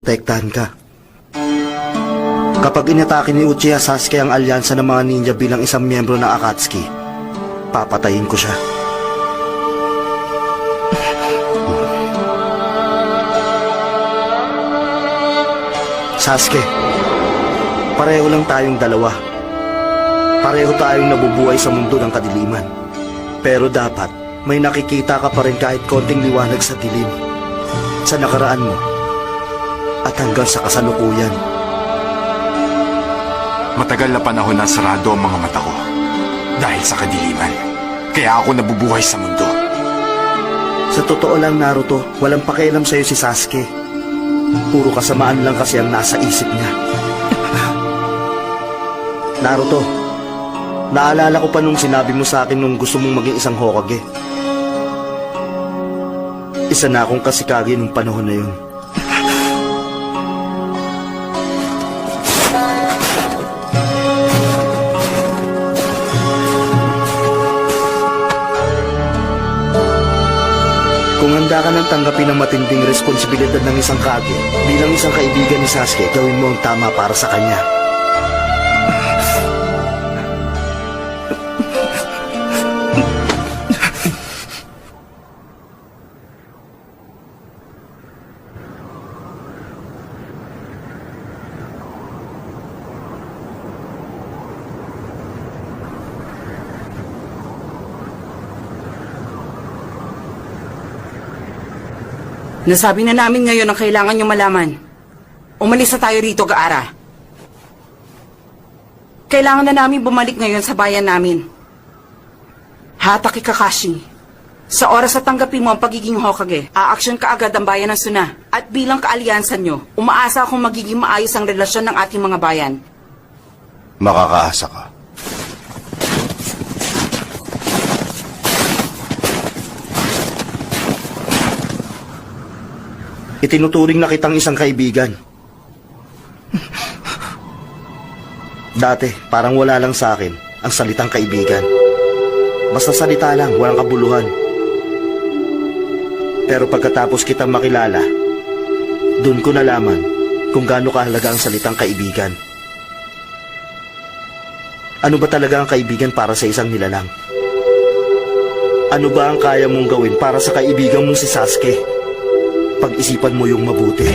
Tektahan ka. Kapag inatake ni Uchiha Sasuke ang alyansa ng mga ninja bilang isang miyembro ng Akatsuki, papatayin ko siya. Sasuke, pareho lang tayong dalawa. Pareho tayong nabubuhay sa mundo ng kadiliman. Pero dapat may nakikita ka pa rin kahit konting liwanag sa dilim. Sa nakaraan mo at hanggang sa kasalukuyan. Matagal na panahon na sarado ang mga mata ko dahil sa kadiliman. Kaya ako nabubuhay sa mundo. Sa totoo lang, Naruto, walang pakialam sa'yo si Sasuke. Puro kasamaan lang kasi ang nasa isip niya. Naruto, naalala ko pa nung sinabi mo sa akin nung gusto mong maging isang Hokage. Isa na akong Kashikage nung panahon na yun. Kung handa ka nang tanggapin ang matinding responsibilidad ng isang Kage, bilang isang kaibigan ni Sasuke, gawin mo ang tama para sa kanya. Nasabi na namin ngayon ang kailangan nyo malaman. Umalis na tayo rito, Gaara. Kailangan na namin bumalik ngayon sa bayan namin. Hatake Kakashi, sa oras na tanggapin mo ang pagiging Hokage, aaksyon ka agad ang bayan ng Suna. At bilang kaalyansan nyo, umaasa akong magiging maayos ang relasyon ng ating mga bayan. Makakaasa ka. Itinuturing na kitang isang kaibigan. Dati, parang wala lang sa akin ang salitang kaibigan. Basta salita lang, walang kabuluhan. Pero pagkatapos kitang makilala, dun ko nalaman kung gaano kahalaga ang salitang kaibigan. Ano ba talaga ang kaibigan para sa isang nilalang? Ano ba ang kaya mong gawin para sa kaibigan mong si Sasuke? Pag-isipan mo yung mabuti.